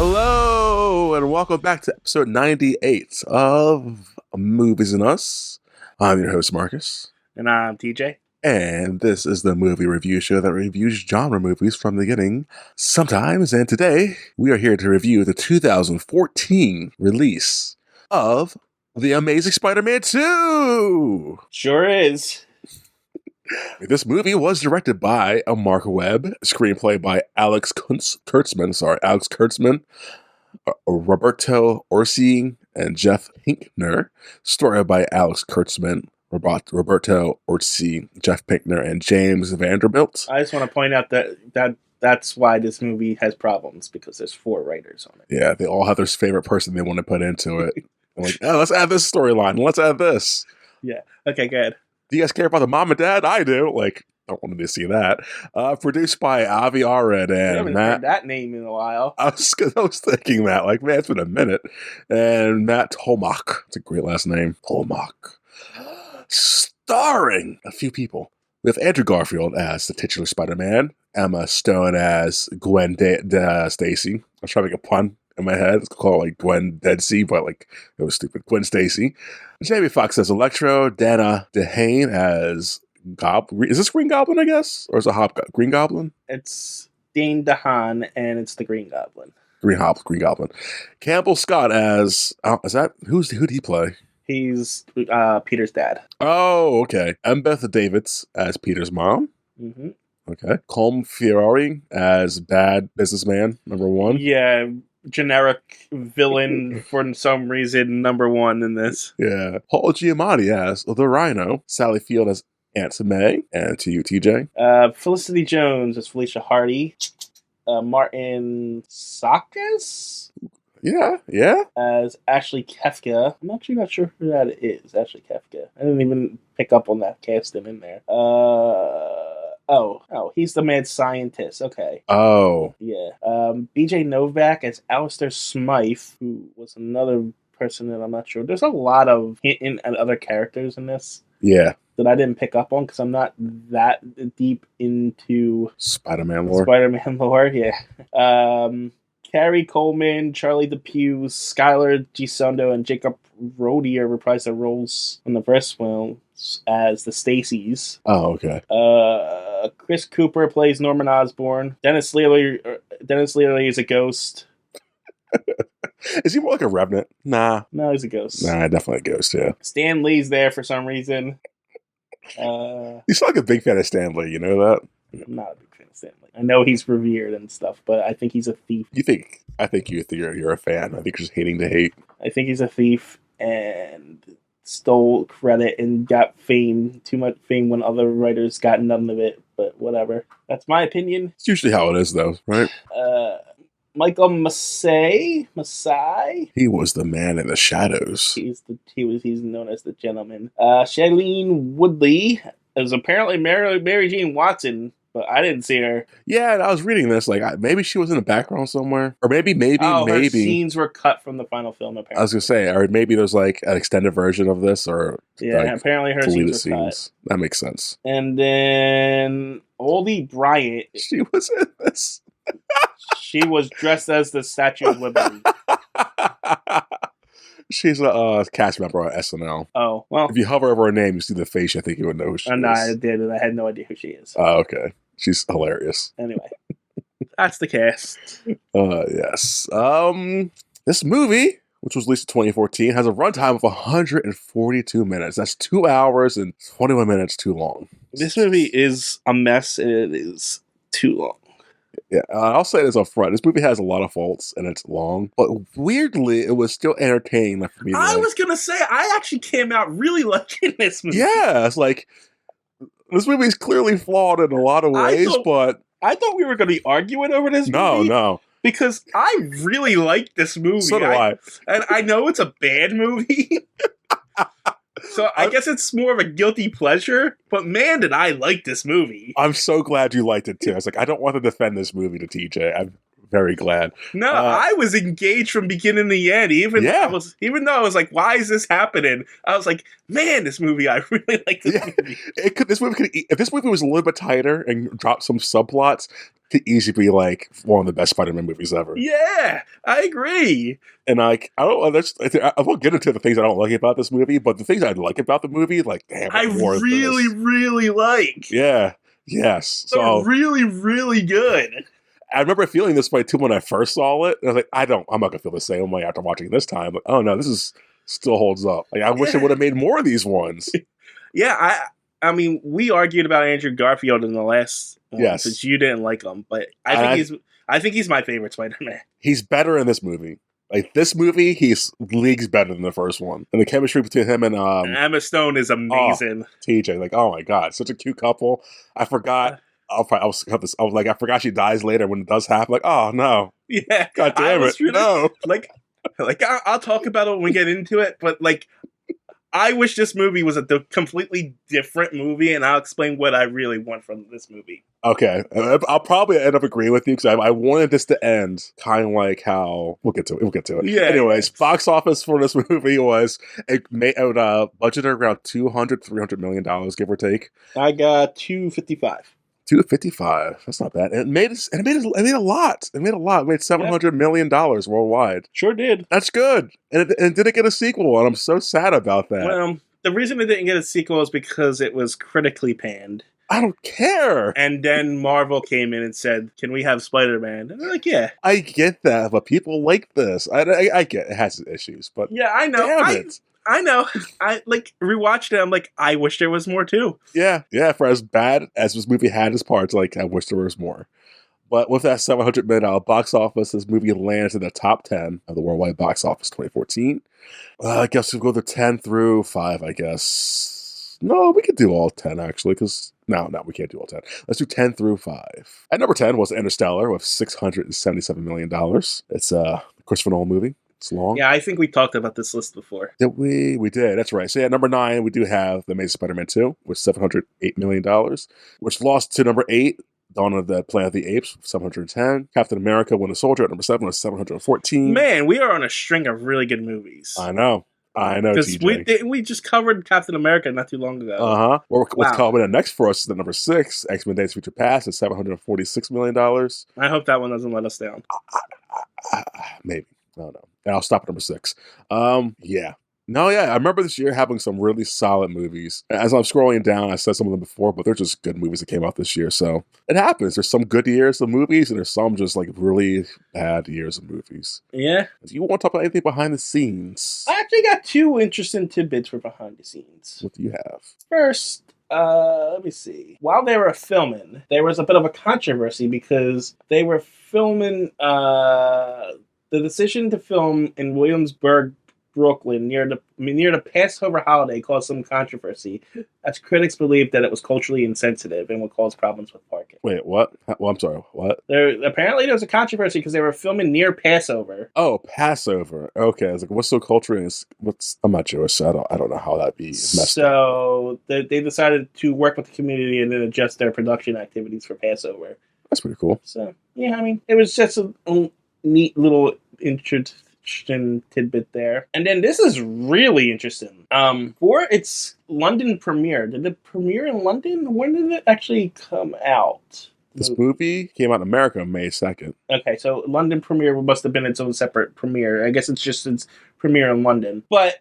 Hello, and welcome back to episode 98 of Movies and Us. I'm your host, Marcus. And I'm TJ. And this is the movie review show that reviews genre movies from the beginning sometimes. And today, we are here to review the 2014 release of The Amazing Spider-Man 2! Sure is. This movie was directed by Mark Webb, screenplay by Alex Kurtzman, Roberto Orci, and Jeff Pinkner, story by Alex Kurtzman, Roberto Orci, Jeff Pinkner, and James Vanderbilt. I just want to point out that's why this movie has problems, because there's 4 writers on it. Yeah, they all have their favorite person they want to put into it. Like, oh, let's add this storyline. Let's add this. Yeah. Okay, good. Do you guys care about the mom and dad? I do. Like, I don't want to see that. Produced by Avi Arad and I haven't Matt. heard that name in a while. I was thinking that. Like, man, it's been a minute. And Matt Tolmach. It's a great last name. Tolmach. Starring a few people. We have Andrew Garfield as the titular Spider-Man. Emma Stone as Gwen Stacy. I was trying to make a pun in my head. It's called like Gwen Deadsea, but like it was stupid. Gwen Stacy. Jamie Foxx as Electro. Dana DeHaan as Goblin. Is this Green Goblin, I guess? Or is it Green Goblin? It's Dane DeHaan, and it's the Green Goblin. Green Goblin. Campbell Scott as... who did he play? He's Peter's dad. Oh, okay. Embeth Davids as Peter's mom. Mm-hmm. Okay. Colm Ferrari as bad businessman, number 1. Yeah, generic villain for some reason, number 1 in this. Yeah. Paul Giamatti as the Rhino. Sally Field as Aunt May. And to you, TJ. Felicity Jones as Felicia Hardy. Martin Sakis? Yeah. As Ashley Kefka. I'm actually not sure who that is, Ashley Kefka. I didn't even pick up on that casting in there. Oh, he's the mad scientist. Okay. Oh. Yeah. BJ Novak as Alistair Smythe, who was another person that I'm not sure. There's a lot of hinting at other characters in this. Yeah. That I didn't pick up on because I'm not that deep into Spider-Man lore. Yeah. Carrie Coleman, Charlie DePew, Skylar Gisondo, and Jacob Rodier reprised their roles in the first film as the Stacys. Oh, okay. Chris Cooper plays Norman Osborn. Dennis Leary is a ghost. Is he more like a revenant? Nah. No, he's a ghost. Nah, definitely a ghost, yeah. Stan Lee's there for some reason. You sound like a big fan of Stan Lee, you know that? I'm not a big fan of Stan Lee. I know he's revered and stuff, but I think he's a thief. I think you're a fan. I think you're just hating to hate. I think he's a thief and stole credit and got fame, too much fame when other writers got none of it, but whatever. That's my opinion. It's usually how it is, though, right? Michael Massai. He was the man in the shadows. He's known as the gentleman. Shailene Woodley is apparently Mary Jane Watson, but I didn't see her. Yeah, and I was reading this, like, maybe she was in the background somewhere. Or maybe. Her scenes were cut from the final film, apparently. I was going to say, or maybe there's, like, an extended version of this, or... Yeah, like, apparently her scenes were cut. That makes sense. And then Oldie Bryant. She was in this. She was dressed as the Statue of Liberty. She's a cast member on SNL. Oh, well. If you hover over her name, you see the face, I think you would know who she is. No, I did, and I had no idea who she is. Oh, okay. She's hilarious. Anyway, that's the cast. Yes. This movie, which was released in 2014, has a runtime of 142 minutes. That's 2 hours and 21 minutes too long. This movie is a mess, and it is too long. Yeah, I'll say this up front. This movie has a lot of faults, and it's long. But weirdly, it was still entertaining enough for me. I was going to say, I actually came out really liking this movie. Yeah, it's like, this movie is clearly flawed in a lot of ways, but... I thought we were going to be arguing over this movie. No. Because I really like this movie. So do I. And I know it's a bad movie. So I guess it's more of a guilty pleasure, but man, did I like this movie. I'm so glad you liked it too. I was like, I don't want to defend this movie to TJ. I'm very glad. No, I was engaged from beginning to end. Even though I was like, why is this happening? I was like, man, this movie, I really like this movie. If this movie was a little bit tighter and dropped some subplots, to easily be like one of the best Spider-Man movies ever. Yeah, I agree. And like, I don't. I won't get into the things I don't like about this movie, but the things I like about the movie, like, damn, I more of really, this. really like. Yeah. Yes. They're So really, really good. I remember feeling this way too when I first saw it. And I was like, I'm not gonna feel the same way after watching it this time. But oh no, this is still holds up. Like, I wish it would have made more of these ones. Yeah, I mean, we argued about Andrew Garfield in the last one, Yes. since you didn't like him, but I think he's my favorite Spider-Man. He's better in this movie. Like, this movie, he's leagues better than the first one. And the chemistry between him and Emma Stone is amazing. TJ, like, oh my god, such a cute couple. I forgot. I was like, I forgot she dies later when it does happen. Like, oh no, Yeah, god damn it, really, no. Like I'll talk about it when we get into it, but like, I wish this movie was a completely different movie, and I'll explain what I really want from this movie. Okay, I'll probably end up agreeing with you because I wanted this to end kind of like how we'll get to it. Yeah. Anyways, box office for this movie was budgeted around $200-300 million, give or take. I got 255. 255. That's not bad. And it made a lot. It made $700 million worldwide. Sure did. That's good. And it didn't get a sequel, and I'm so sad about that. Well, the reason it didn't get a sequel is because it was critically panned. I don't care. And then Marvel came in and said, "Can we have Spider-Man?" And they're like, "Yeah." I get that, but people like this. I get it has its issues, but yeah, I know. Damn it. I know. I like rewatched it. I'm like, I wish there was more too. Yeah. For as bad as this movie had its parts, like, I wish there was more. But with that $700 million box office, this movie lands in the top 10 of the worldwide box office 2014. I guess we'll go to 10 through 5, I guess. No, we could do all 10, actually, because... No, we can't do all 10. Let's do 10 through 5. At number 10 was Interstellar with $677 million. It's a Christopher Nolan movie. It's long. Yeah, I think we talked about this list before. Did we? We did. That's right. So at number 9, we do have The Amazing Spider-Man 2 with $708 million, which lost to number 8, Dawn of the Planet of the Apes, 710. Captain America: Winter Soldier at number 7 was 714. Man, we are on a string of really good movies. I know. Because TJ. we just covered Captain America not too long ago. Uh-huh. What's coming in next for us is the number 6, X-Men: Days of Future Past, at $746 million. I hope that one doesn't let us down. Maybe. I don't know. And I'll stop at number 6. Yeah. No, yeah. I remember this year having some really solid movies. As I'm scrolling down, I said some of them before, but they're just good movies that came out this year. So it happens. There's some good years of movies, and there's some just like really bad years of movies. Yeah. Do you want to talk about anything behind the scenes? I actually got 2 interesting tidbits for behind the scenes. What do you have? First, let me see. While they were filming, there was a bit of a controversy because they were filming the decision to film in Williamsburg, Brooklyn, near the Passover holiday caused some controversy, as critics believed that it was culturally insensitive and would cause problems with parking. Wait, what? Well, I'm sorry, what? Apparently there was a controversy because they were filming near Passover. Oh, Passover. Okay, I was like, what's so culturally? I'm not Jewish, so I don't know how that'd be messed up. So they decided to work with the community and then adjust their production activities for Passover. That's pretty cool. So yeah, I mean, it was just a neat little interesting tidbit there. And then this is really interesting. For its London premiere, did it premiere in London? When did it actually come out? This movie came out in America on May 2nd. Okay, so London premiere must have been its own separate premiere. I guess it's just its premiere in London. But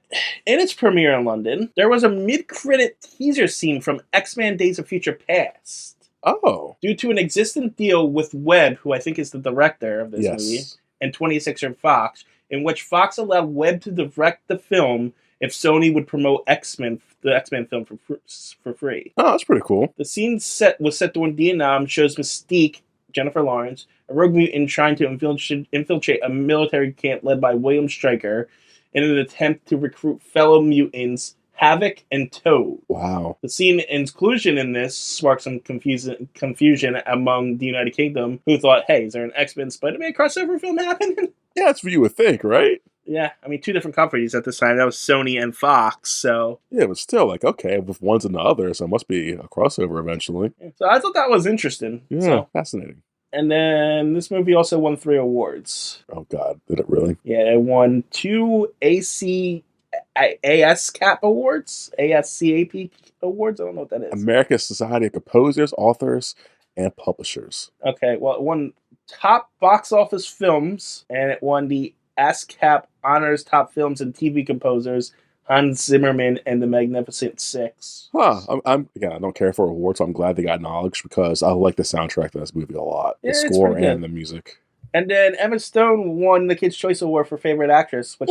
in its premiere in London, there was a mid-credit teaser scene from X-Men: Days of Future Past. Oh. Due to an existing deal with Webb, who I think is the director of this movie, and 20th Century Fox, in which Fox allowed Webb to direct the film if Sony would promote the X-Men film for free. Oh, that's pretty cool. The scene was set during Vietnam, shows Mystique, Jennifer Lawrence, a rogue mutant trying to infiltrate a military camp led by William Stryker in an attempt to recruit fellow mutants Havoc and Toad. Wow. The scene inclusion in this sparked some confusion among the United Kingdom, who thought, hey, is there an X-Men Spider-Man crossover film happening? Yeah, that's what you would think, right? Yeah, I mean, 2 different companies at this time. That was Sony and Fox, so... Yeah, but still, like, okay, with one's and the other, so it must be a crossover eventually. Yeah, so I thought that was interesting. Yeah, fascinating. And then this movie also won 3 awards. Oh, God. Did it really? Yeah, it won 2 ASCAP awards. ASCAP awards? I don't know what that is. American Society of Composers, Authors, and publishers. Okay, well, it won top box office films, and it won the ASCAP Honors Top Films and TV Composers, Hans Zimmerman and the Magnificent Six. Huh. Again, I don't care for awards, so I'm glad they got acknowledged because I like the soundtrack to this movie a lot. Yeah, The it's score pretty and good. the music. And then Emma Stone won the Kids' Choice Award for Favorite Actress, which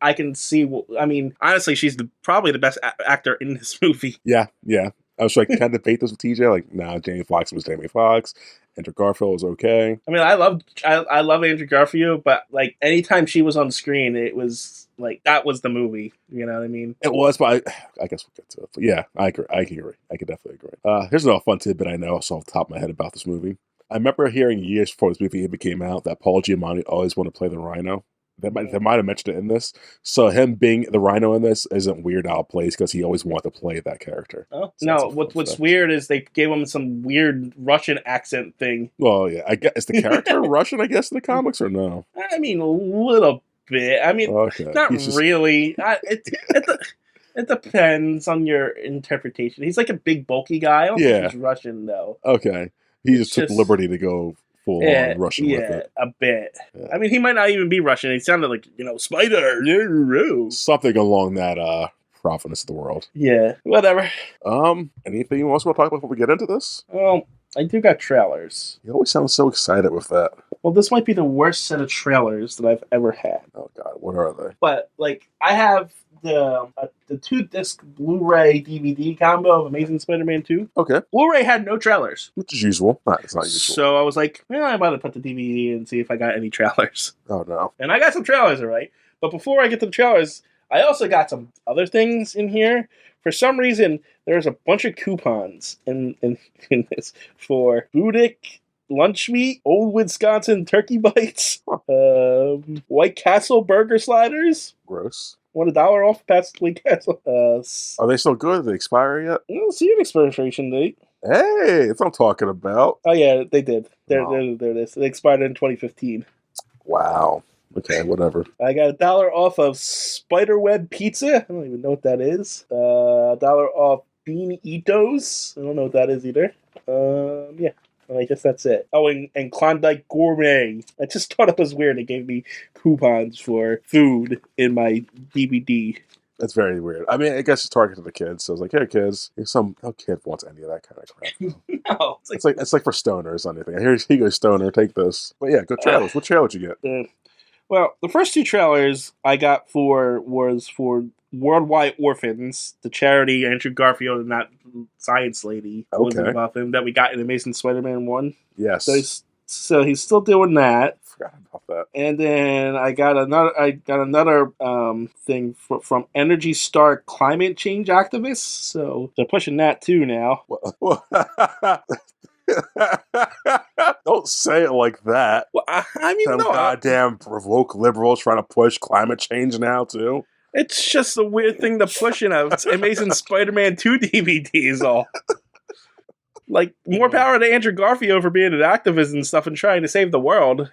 I can see. I mean, honestly, she's probably the best actor in this movie. Yeah. I was like, can I debate this with TJ? Like, nah, Jamie Foxx was Jamie Foxx. Andrew Garfield was okay. I mean, I love Andrew Garfield, but like anytime she was on screen, it was like that was the movie. You know what I mean? It was, but I guess we'll get to it. But yeah, I agree. I can agree. I could definitely agree. Here's another fun tidbit I know off the top of my head about this movie. I remember hearing years before this movie even came out that Paul Giamatti always wanted to play the Rhino. They might have mentioned it in this. So him being the Rhino in this isn't Weird Al plays because he always wanted to play that character. Oh So no! that's a fun What's fact. weird is they gave him some weird Russian accent thing. Well, yeah, I guess is the character Russian? I guess in the comics or no? I mean, a little bit. I mean, Okay, not he's just- really. It depends on your interpretation. He's like a big, bulky guy. I don't Yeah. think he's Russian though. Okay, he just took Just- liberty to go full on Russian with it. a bit. Yeah. I mean, he might not even be Russian. He sounded like Spider. Something along that province of the world. Yeah, whatever. Anything else we'll talk about before we get into this? Well, I do got trailers. You always sound so excited with that. Well, this might be the worst set of trailers that I've ever had. Oh God, what are they? But like, I have the 2-disc Blu-ray DVD combo of Amazing Spider-Man 2. Okay, Blu-ray had no trailers, which is usual. It's not usual. so I was like, "Well, I'm about to put the DVD and see if I got any trailers." Oh no. And I got some trailers, all right. But before I get to the trailers, I also got some other things in here. For some reason, there's a bunch of coupons in this for Budick lunch meat, Old Wisconsin turkey bites, White Castle burger sliders. Gross. $1 off past White Castle. Are they still good? Did they expire yet? I don't see an expiration date. Hey, that's what I'm talking about. Oh yeah, they did. There Wow. it is. They expired in 2015. Wow. Okay, whatever. I got $1 off of Spiderweb Pizza. I don't even know what that is. $1 off Bean Eatos. I don't know what that is either. Yeah. I guess that's it. Oh, and Klondike Gourmet. I just thought it was weird. They gave me coupons for food in my DVD. That's very weird. I mean, I guess it's targeted to the kids. So I was like, hey, kids. No kid wants any of that kind of crap. No, It's like for stoners or anything. Here you go, stoner. Take this. But yeah, good trailers. What trailer did you get? Well, the first 2 trailers I got was for Worldwide Orphans, the charity Andrew Garfield and that science lady was Okay. about him that we got in Amazing Spider-Man 1. Yes. So he's still doing that. Forgot about that. And then I got another thing from Energy Star climate change activists. So they're pushing that too now. Don't say it like that. Well, I mean, Some no, goddamn provoke liberals trying to push climate change now too. it's just a weird thing to push in a Amazing Spider-Man 2 DVD is all. Like, more power to Andrew Garfield for being an activist and stuff and trying to save the world.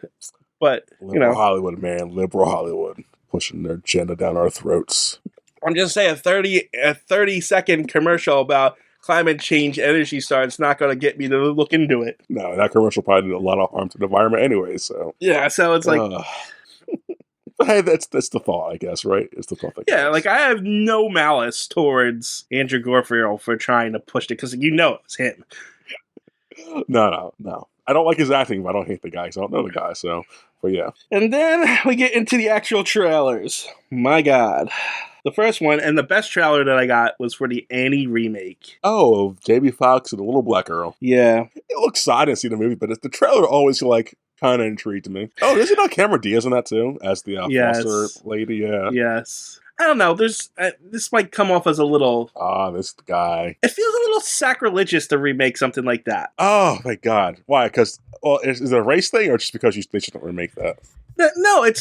But, Liberal Hollywood, man. Liberal Hollywood. Pushing their agenda down our throats. I'm just saying a 30-second commercial about climate change Energy Star, it's not going to get me to look into it. No, that commercial probably did a lot of harm to the environment anyway, so. Yeah, so it's like, But hey, that's the thought, I guess, right? It's the thought. yeah, like I have no malice towards Andrew Garfield for trying to push it because you know it's him. No. I don't like his acting, but I don't hate the guy because I don't know the guy, so. But yeah. And then we get into the actual trailers. My God. The first one, and the best trailer that I got, was for the Annie remake. Oh, Jamie Foxx and the little black girl. Yeah. It looks sad to see the movie, but the trailer always like kind of intrigued me. Oh, isn't that Cameron Diaz in that too? As the Yes. foster lady, yeah. Yes. I don't know. There's this might come off as a little. This guy. It feels a little sacrilegious to remake something like that. Oh my God! Why? Because is it a race thing, or just because they shouldn't remake that? No, it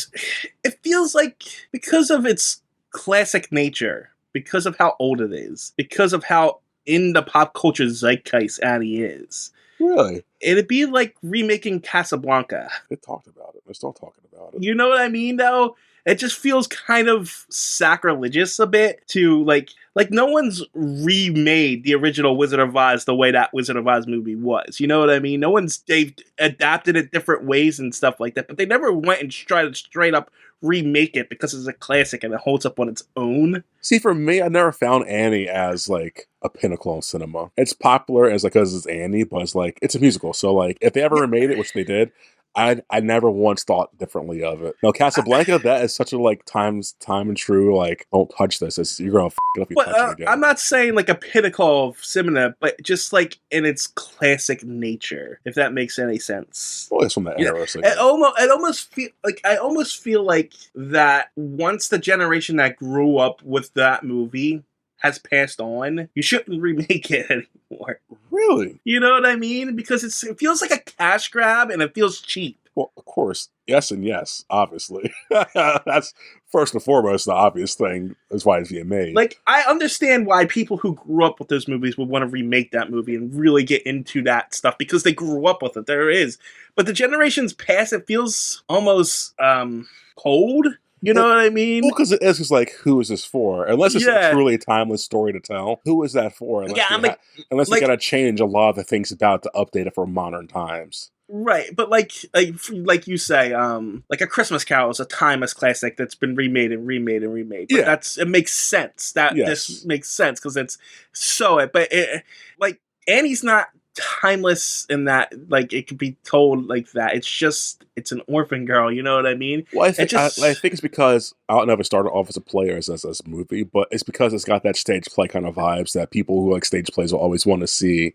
feels like because of its classic nature, because of how old it is, because of how in the pop culture zeitgeist Annie is. Really? It'd be like remaking Casablanca. They talked about it. They're still talking about it. You know what I mean, though? it just feels kind of sacrilegious a bit to like no one's remade the original Wizard of Oz the way that Wizard of Oz movie was. You know what I mean? No one's they've adapted it different ways and stuff like that, but they never went and tried to straight up remake it because it's a classic and it holds up on its own. See, for me, I never found Annie as like a pinnacle in cinema. It's popular as like because it's Annie, but it's like it's a musical. So like if they ever remade it, which they did, I never once thought differently of it. Now Casablanca, that is such a like time and true like don't touch this. You're gonna f it up if you But touch it again. I'm not saying like a pinnacle of cinema, but just like in its classic nature, if that makes any sense. Well, it's from that era. So It almost feel like I almost feel like that once the generation that grew up with that movie has passed on, you shouldn't remake it anymore. Really? You know what I mean? Because it feels like a cash grab and it feels cheap. Well, of course, yes and yes, obviously. That's first and foremost the obvious thing. That's why it's being made. Like, I understand why people who grew up with those movies would want to remake that movie and really get into that stuff because they grew up with it. There is. But the generations past, it feels almost cold. You know what I mean? Well, because it is just like, who is this for? Unless it's a truly timeless story to tell, who is that for? Unless they gotta change a lot of the things about to update it for modern times. Right, but like you say, like A Christmas Carol is a timeless classic that's been remade and remade and remade. But it makes sense. This makes sense because it's like Annie's not timeless in that like it could be told like that. It's an orphan girl. You know what I mean? Well, I think it's because I don't know if it started off as a play or as a movie, but it's because it's got that stage play kind of vibes that people who like stage plays will always want to see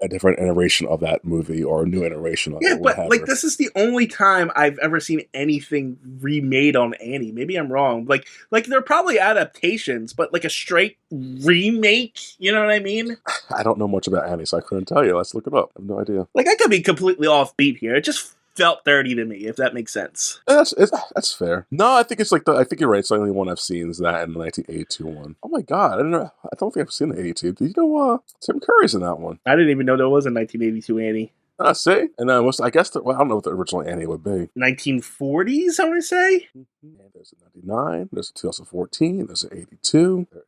a different iteration of that movie or a new iteration of it. Yeah, but like this is the only time I've ever seen anything remade on Annie. Maybe I'm wrong. Like there are probably adaptations, but like a straight remake, you know what I mean? I don't know much about Annie, so I couldn't tell you. Let's look it up. I have no idea. Like I could be completely offbeat here. It just felt dirty to me, if that makes sense. That's fair. No, I think it's like I think you're right. It's the only one I've seen is that in the 1982 one. Oh my god, I don't think I've seen the 82. Did you know Tim Curry's in that one? I didn't even know there was a 1982 Annie. See, and I guess I don't know what the original Annie would be. 1940s, I want to say. Mm-hmm. There's a 99. There's a 2014. There's an 82. There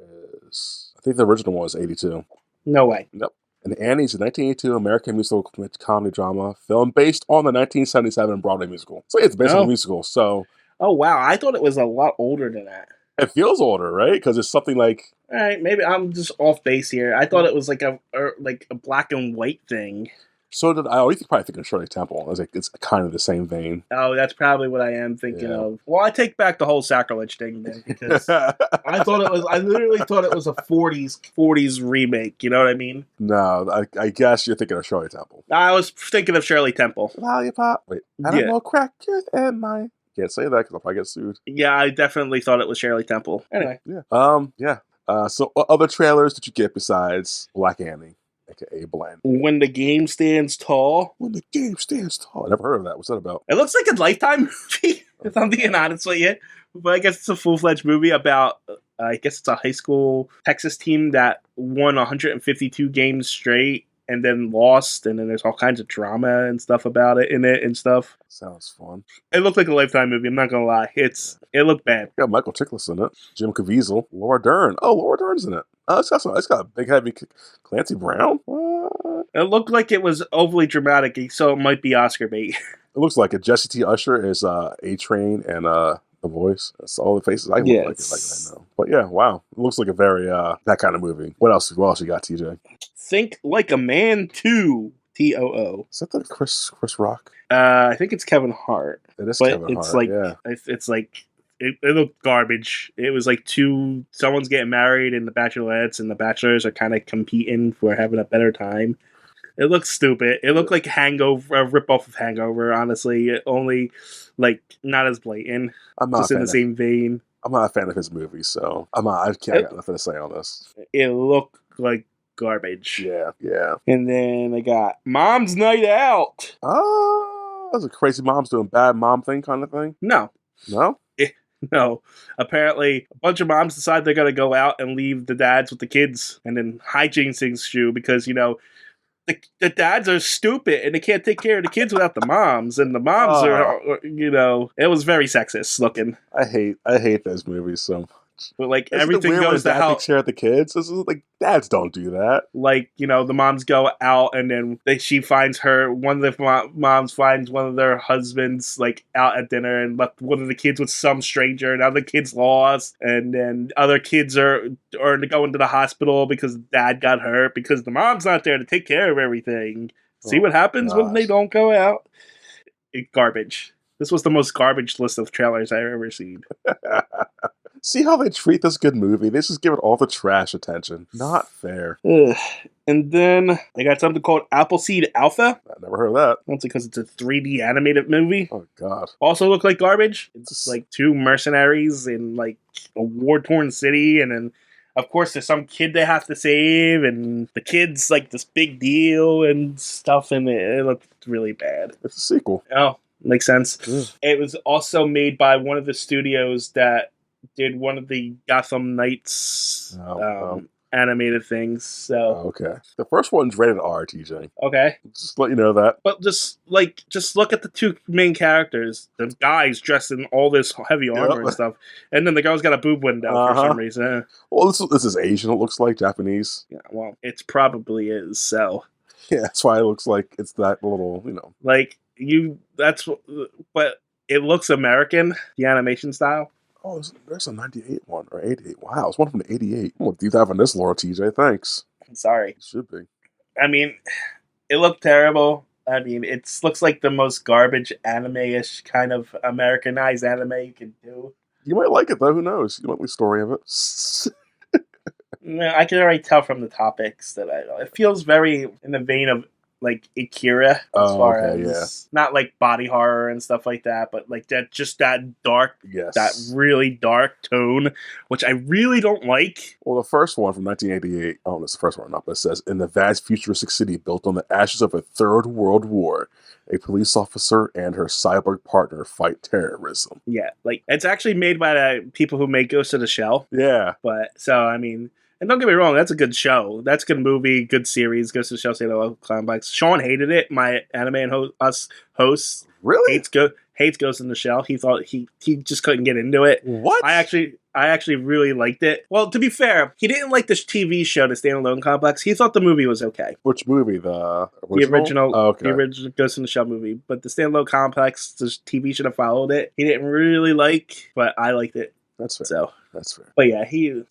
is. I think the original one was 82. No way. Nope. And Annie's a 1982 American musical comedy drama film based on the 1977 Broadway musical. So it's based on a musical. So. Oh wow! I thought it was a lot older than that. It feels older, right? Because it's something like. All right, maybe I'm just off base here. I thought it was like a black and white thing. So did I. You probably think of Shirley Temple. It's kind of the same vein. Oh, that's probably what I am thinking of. Well, I take back the whole sacrilege thing then because I literally thought it was a 40s remake. You know what I mean? No, I guess you're thinking of Shirley Temple. I was thinking of Shirley Temple. Lollipop. Wait, I don't know crackers and my. Can't say that because I'll probably get sued. Yeah, I definitely thought it was Shirley Temple. Anyway. Yeah. So what other trailers did you get besides Black Annie? AKA Blend. When the Game Stands Tall. When the Game Stands Tall. I never heard of that. What's that about? It looks like a Lifetime movie, if I'm being honest with you. But I guess it's a full-fledged movie about, I guess it's a high school Texas team that won 152 games straight and then lost, and then there's all kinds of drama and stuff about it in it and stuff. Sounds fun. It looked like a Lifetime movie, I'm not gonna lie. It looked bad. Got Michael Chiklis in it, Jim Caviezel, Laura Dern. Oh, Laura Dern's in it. Oh, it's got a big heavy Clancy Brown. What? It looked like it was overly dramatic, so it might be Oscar bait. It looks like it. Jesse T. Usher is A-Train and The Voice. That's all the faces I look like I know. But yeah, wow. It looks like a very that kind of movie. What else you got, TJ? Think Like a Man 2. TOO. Is that the Chris Rock? I think it's Kevin Hart. It is Kevin Hart. It's like it looked garbage. It was like someone's getting married and the bachelorettes and the bachelors are kind of competing for having a better time. It looked stupid. It looked like Hangover, a ripoff of Hangover, honestly. Only like not as blatant. I'm not just in the same vein. I'm not a fan of his movies, so I got nothing to say on this. It looked like garbage. Yeah. And then I got Mom's Night Out. Oh, that's a crazy mom's doing bad mom thing kind of thing? No. No. Apparently, a bunch of moms decide they're going to go out and leave the dads with the kids, and then hijinks ensue because, the dads are stupid and they can't take care of the kids without the moms, and the moms are it was very sexist looking. I hate those movies so much. But like Isn't it everything weird when goes to dad how, takes care of the kids. This is like dads don't do that. like, the moms go out and then she finds one of the moms finds one of their husbands like out at dinner and left one of the kids with some stranger, and now the kid's lost, and then other kids are going to the hospital because dad got hurt because the mom's not there to take care of everything. See what happens when they don't go out? Garbage. This was the most garbage list of trailers I've ever seen. See how they treat this good movie? They just give it all the trash attention. Not fair. Ugh. And then they got something called Appleseed Alpha. I never heard of that. Mostly because it's a 3D animated movie. Oh, God. Also look like garbage. It's like two mercenaries in like a war-torn city, and then of course there's some kid they have to save, and the kid's like this big deal and stuff, and it looked really bad. It's a sequel. Oh, makes sense. Yeah. It was also made by one of the studios that did one of the Gotham Knights animated things. So okay. The first one's rated R, TJ. okay. Just let you know that. But just look at the two main characters. The guy's dressed in all this heavy armor and stuff, and then the girl's got a boob window for some reason. Well, this is Asian. It looks like Japanese. Yeah, well, it probably is. So yeah, that's why it looks like it's that little, like but it looks American, the animation style. Oh, there's a 98 one, or 88. Wow, it's one from the 88. Well, do you have on this, Laura TJ? Thanks. I'm sorry. It should be. I mean, it looked terrible. I mean, it looks like the most garbage anime-ish kind of Americanized anime you can do. You might like it, though. Who knows? You might like the story of it. No, I can already tell from the topics that it feels very in the vein of like Akira, as far as not like body horror and stuff like that, but like that dark, that really dark tone, which I really don't like. Well, the first one from 1988, oh, that's the first one, not, but it says, in the vast futuristic city built on the ashes of a third world war, a police officer and her cyborg partner fight terrorism. Yeah, like it's actually made by the people who made Ghost of the Shell. Yeah. But so, I mean, and don't get me wrong, that's a good show. That's a good movie, good series. Ghost of the Shell, Sailor Complex. Sean hated it. My anime and hosts really hates Ghost in the Shell. He thought he just couldn't get into it. What? I actually really liked it. Well, to be fair, he didn't like this TV show, The Standalone Complex. He thought the movie was okay. Which movie? The original? Okay. The original Ghost in the Shell movie. But The Standalone Complex, the TV should have followed it. He didn't really like, but I liked it. That's fair. So that's fair. But yeah, he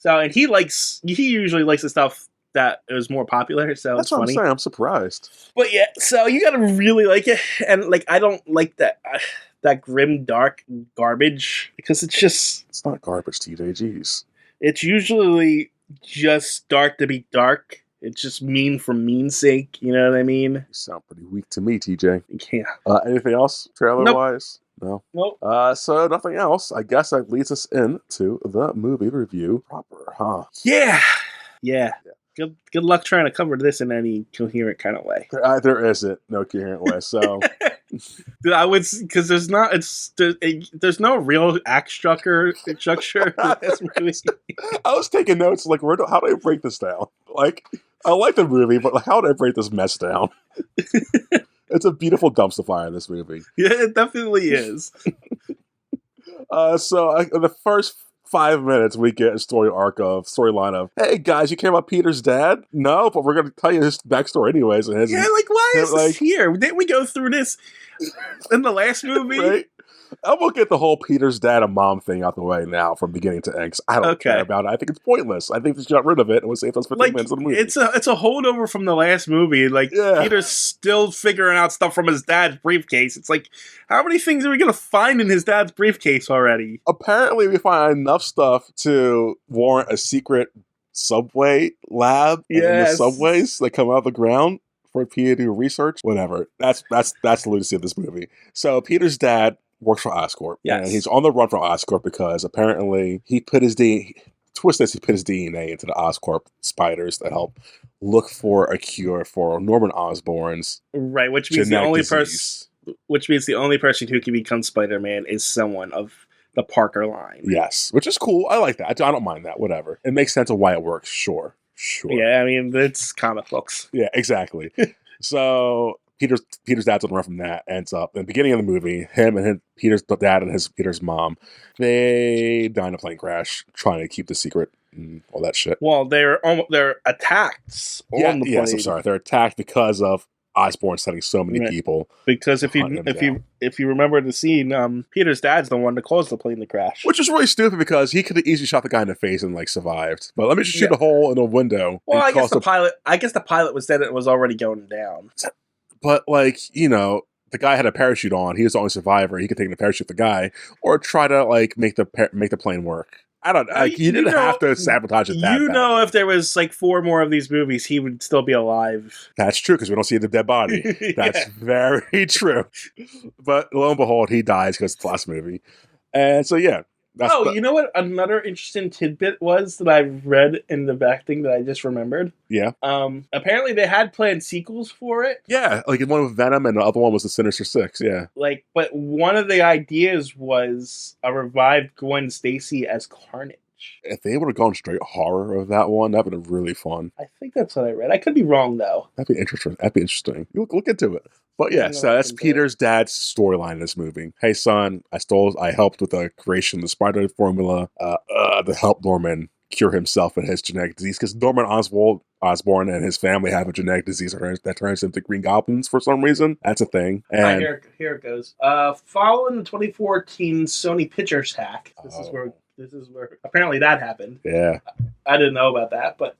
usually likes the stuff that is more popular. So that's it's what funny. I'm saying. I'm surprised. But yeah, so you gotta really like it, and like I don't like that grim dark garbage because it's not garbage, TJ. Jeez. It's usually just dark to be dark. It's just mean for mean's sake. You know what I mean? You sound pretty weak to me, TJ. Yeah. Anything else trailer wise? No. Nope. So nothing else. I guess that leads us into the movie review proper, huh? Yeah. Good luck trying to cover this in any coherent kind of way. There isn't no coherent way. So I would, because there's no real act structure in this movie. I was taking notes like, how do I break this down? Like, I like the movie, but like, how do I break this mess down? It's a beautiful dumpster fire in this movie. Yeah, it definitely is. So in the first 5 minutes, we get a storyline of, hey guys, you care about Peter's dad? No, but we're going to tell you his backstory anyways. And why is this here? Didn't we go through this in the last movie? Right? I'm going to get the whole Peter's dad and mom thing out the way now from beginning to end. I don't care about it. I think it's pointless. I think they should get rid of it and we'll save us 15 minutes of the movie. It's a holdover from the last movie. Peter's still figuring out stuff from his dad's briefcase. It's like, how many things are we going to find in his dad's briefcase already? Apparently, we find enough stuff to warrant a secret subway lab in the subways that come out of the ground for Peter to do research. Whatever. That's the lunacy of this movie. So Peter's dad works for Oscorp. Yes. And he's on the run from Oscorp because apparently he put his DNA into the Oscorp spiders that help look for a cure for Norman Osborn's which means the only person who can become Spider-Man is someone of the Parker line. Yes, which is cool. I like that. I don't mind that. Whatever. It makes sense of why it works. Sure. Yeah, I mean, it's comic books. Yeah, exactly. So Peter's dad's on the run from that. Ends up in the beginning of the movie, him and Peter's dad and Peter's mom, they die in a plane crash trying to keep the secret and all that shit. Well, they're attacked on the plane. Yes, I'm sorry. They're attacked because of Osborn sending so many Right. people. Because if hunting them down. you remember the scene, Peter's dad's the one that caused the plane to crash. Which is really stupid because he could have easily shot the guy in the face and like survived. But let me just shoot Yeah. a hole in a window. Well, and I guess cause the pilot was said it was already going down. But like, the guy had a parachute on. He was the only survivor. He could take the parachute the guy, or try to like make the plane work. I don't know. Like, you didn't have to sabotage it that bad. If there was like 4 more of these movies, he would still be alive. That's true because we don't see the dead body. That's Yeah. very true. But lo and behold, he dies because it's the last movie. And so yeah. You know what? Another interesting tidbit was that I read in the back thing that I just remembered. Yeah. Apparently they had planned sequels for it. Yeah, like one with Venom and the other one was the Sinister Six. Yeah. But one of the ideas was a revived Gwen Stacy as Carnage. If they would have gone straight horror of that one, that would have been really fun. I think that's what I read. I could be wrong though. That'd be interesting. You look into it. But yeah, so that's Peter's dad's storyline in this movie. Hey son, I helped with the creation of the Spider formula to help Norman cure himself and his genetic disease, because Norman Osborn and his family have a genetic disease that turns into Green Goblins for some reason. That's a thing. And Here it goes. Following the 2014 Sony Pictures hack, this is where apparently that happened. Yeah. I didn't know about that, but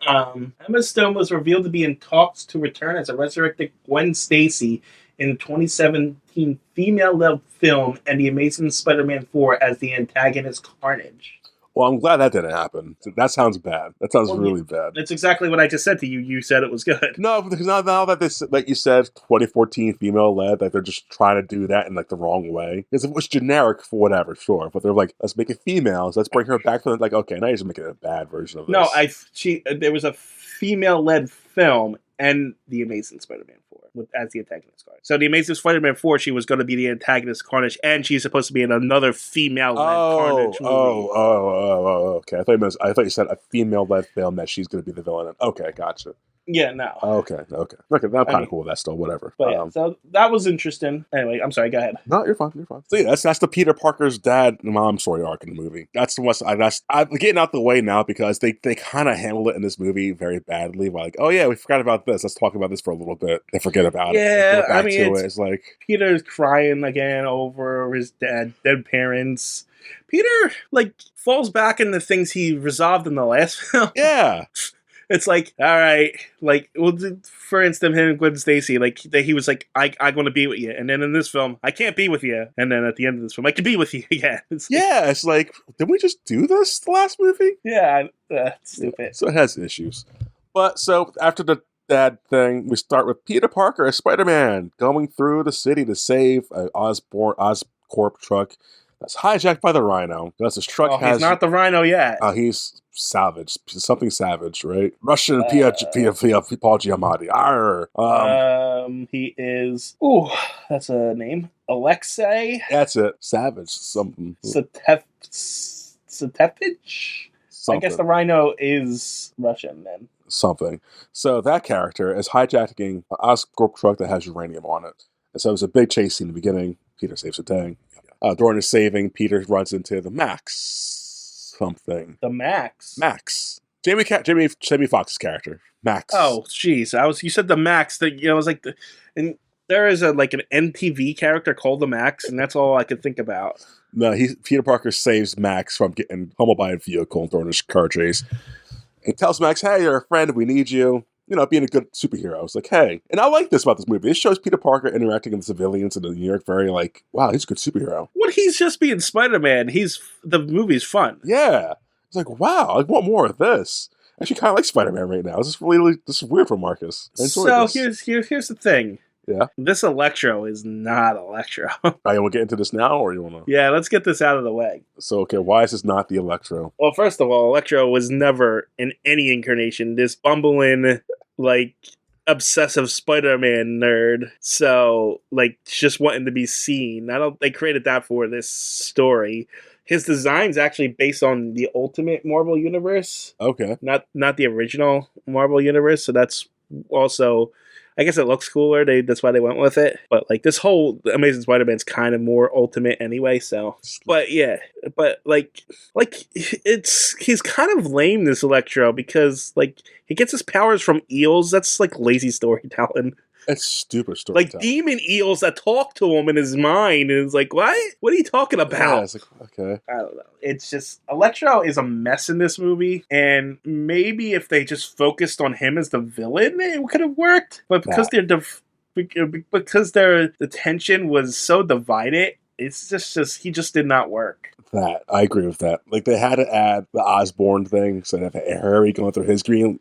Emma Stone was revealed to be in talks to return as a resurrected Gwen Stacy in the 2017 female-led film and The Amazing Spider-Man 4 as the antagonist Carnage. Well, I'm glad that didn't happen. That sounds bad. That sounds really bad. That's exactly what I just said to you. You said it was good. No, because now that this, like you said, 2014 female-led, like they're just trying to do that in like the wrong way. Because if it was generic for whatever, sure, but they're like, let's make it females. Let's bring her back from like, okay, now you're just making a bad version of this. No, there was a female-led film and The Amazing Spider-Man 4 as the antagonist Carnage. So The Amazing Spider-Man 4, she was going to be the antagonist Carnage, and she's supposed to be in another female-led Carnage movie. Okay. I thought you said a female-led film that she's going to be the villain in. Okay, gotcha. Yeah, no. Okay. That's kind of cool. That's still whatever. But yeah, so that was interesting. Anyway, I'm sorry. Go ahead. No, you're fine. So yeah, that's the Peter Parker's dad and mom story arc in the movie. I'm getting out the way now because they kind of handled it in this movie very badly. Like, oh yeah, we forgot about this. Let's talk about this for a little bit. They forget about it. Yeah, I mean, it's like Peter's crying again over his dead parents. Peter falls back into things he resolved in the last film. Yeah. It's like, all right, for instance, him and Gwen Stacy, he was like, I'm going to be with you. And then in this film, I can't be with you. And then at the end of this film, I can be with you again. It's like, did we just do this the last movie? Yeah, it's stupid. So it has issues. But so after the dad thing, we start with Peter Parker as Spider-Man going through the city to save an Oscorp truck that's hijacked by the Rhino. Because his truck he's not the Rhino yet. He's savage. Something savage, right? Russian Paul Giamatti. Arr. He is... Ooh, that's a name. Alexei? That's it. Savage. Something. Satevich? I guess the Rhino is Russian, then. Something. So that character is hijacking an Oscorp truck that has uranium on it. And so it was a big chase scene in the beginning. Peter saves the day. During his saving, Peter runs into the Max something. The Max? Max. Jamie Foxx's character. Max. Oh, jeez. You said the Max. I was like, and there is an MTV character called the Max, and that's all I could think about. No, Peter Parker saves Max from getting pummeled by a vehicle during his car chase. He tells Max, hey, you're a friend, we need you. Being a good superhero. It's like, hey. And I like this about this movie. It shows Peter Parker interacting with civilians in New York very wow, he's a good superhero. He's just being Spider-Man. The movie's fun. Yeah. It's like, wow, I want more of this. I actually kind of like Spider-Man right now. This is weird for Marcus. So here's the thing. Yeah. This Electro is not Electro. You want to get into this now, or you want to? Yeah, let's get this out of the way. So, okay, why is this not the Electro? Well, first of all, Electro was never in any incarnation this bumbling, obsessive Spider-Man nerd. So, just wanting to be seen. They created that for this story. His design's actually based on the Ultimate Marvel Universe. Okay. Not the original Marvel Universe. So that's also I guess it looks cooler. That's why they went with it. But like this whole Amazing Spider-Man's kind of more ultimate anyway. So, but yeah, but like he's kind of lame, this Electro, because like he gets his powers from eels. That's like lazy storytelling. It's stupid Like storytelling. demon eels that talk to him in his mind, and it's like, what? What are you talking about? Yeah, it's like, okay. I don't know. It's just Electro is a mess in this movie, and maybe if they just focused on him as the villain, it could have worked. But because the tension was so divided, it's just he just did not work. That I agree with that. Like they had to add the Osborn thing, so that Harry going through his green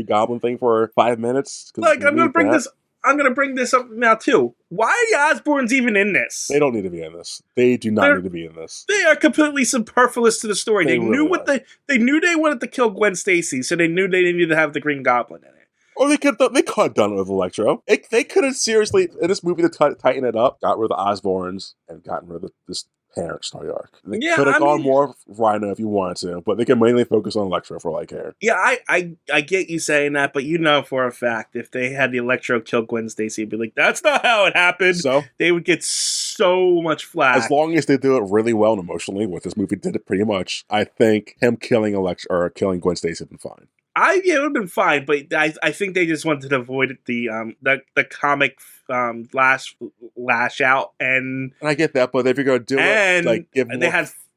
Goblin thing for 5 minutes. Like I'm gonna bring this up now too. Why are the Osborns even in this? They don't need to be in this. They do not need to be in this. They are completely superfluous to the story. They really knew what they knew they wanted to kill Gwen Stacy, so they knew they needed to have the Green Goblin in it. Or they could have done it with Electro. They could have seriously in this movie to tighten it up, got rid of the Osborns and gotten rid of this parent story arc. They could have gone more Rhino if you wanted to, but they can mainly focus on Electro for all I care. Yeah, I get you saying that, but you know for a fact if they had the Electro kill Gwen Stacy, it'd be like, that's not how it happened. So they would get so much flack. As long as they do it really well and emotionally, what this movie did it pretty much, I think him killing Electro or killing Gwen Stacy would have been fine. It would have been fine, but I think they just wanted to avoid the comic lash out, and I get that, but if you're gonna do it, like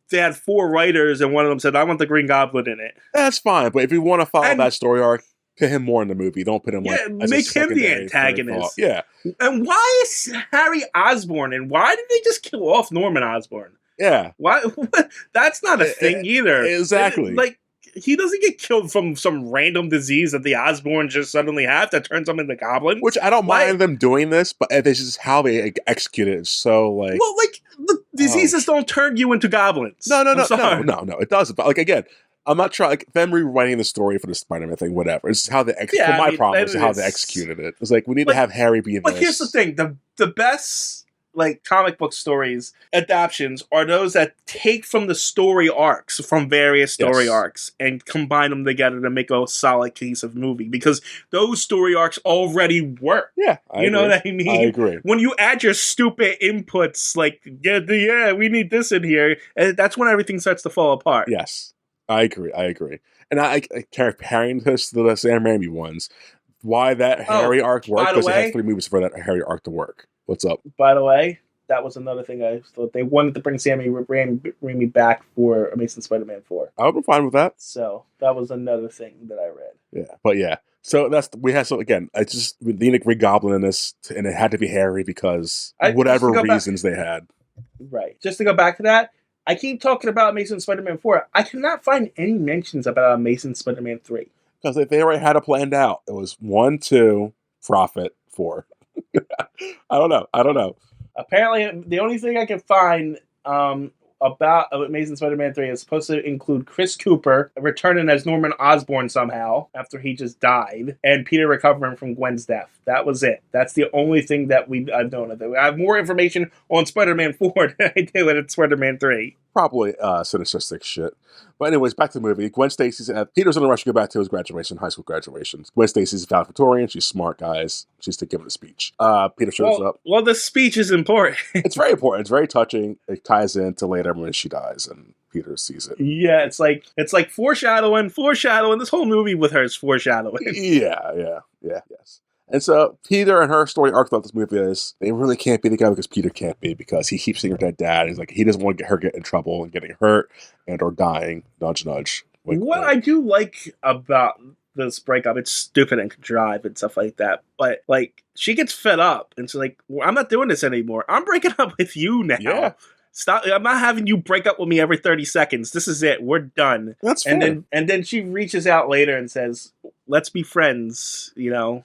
they had 4 writers, and one of them said, "I want the Green Goblin in it." That's fine, but if you want to follow that story arc, put him more in the movie. Don't put him make him the antagonist. Yeah, and why is Harry Osborn, and why did they just kill off Norman Osborn? Yeah, why? That's not a thing either. Exactly, like. He doesn't get killed from some random disease that the Osborns just suddenly have that turns him into Goblin. Which I don't mind them doing this, but it's just how they execute it. So like, well, like the diseases don't turn you into goblins. No, it doesn't. But like again, I'm not trying like them rewriting the story for the Spider-Man thing, whatever. It's how they problem is how they executed it. It's like we need to have Harry be in this. But here's the thing: the best like comic book stories adaptions are those that take from the story arcs from various story arcs and combine them together to make a solid cohesive movie, because those story arcs already work. Yeah, you know what I mean? I agree. When you add your stupid inputs like we need this in here, and that's when everything starts to fall apart. Yes, I agree. And I comparing this to the Sam Raimi ones, why that Harry arc worked, because they had 3 movies for that Harry arc to work. What's up? By the way, that was another thing I thought. They wanted to bring Sam Raimi back for Amazing Spider-Man 4. I would be fine with that. So that was another thing that I read. Yeah, but yeah. So again, it's just we need a Green Goblin in this, and it had to be Harry because whatever reasons they had. Right. Just to go back to that, I keep talking about Amazing Spider-Man 4. I cannot find any mentions about Amazing Spider-Man 3. Because if they already had it planned out, it was 1, 2, Prophet, 4. I don't know. Apparently, the only thing I can find about Amazing Spider-Man 3 is supposed to include Chris Cooper returning as Norman Osborn somehow after he just died, and Peter recovering from Gwen's death. That was it. That's the only thing that I've known of. I have more information on Spider-Man 4 than I do in Spider-Man 3. Probably Sinister Six shit. But anyways, back to the movie. Gwen Stacy's Peter's in a rush to go back to his graduation, high school graduation. Gwen Stacy's valedictorian. She's smart, guys. She's to give a speech. Peter shows up. Well, the speech is important. It's very important. It's very touching. It ties into later when she dies and Peter sees it. Yeah, it's like foreshadowing. This whole movie with her is foreshadowing. Yes. And so Peter and her story arc throughout this movie is they really can't be together because Peter can't be, because he keeps seeing her dead dad. He's like, he doesn't want to get in trouble and getting hurt and or dying. Nudge, nudge. What I do like about this breakup, it's stupid and contrived and stuff like that, but like she gets fed up and she's like, well, I'm not doing this anymore. I'm breaking up with you now. Yeah. Stop! I'm not having you break up with me every 30 seconds. This is it. We're done. That's fair. And then she reaches out later and says, "Let's be friends." You know,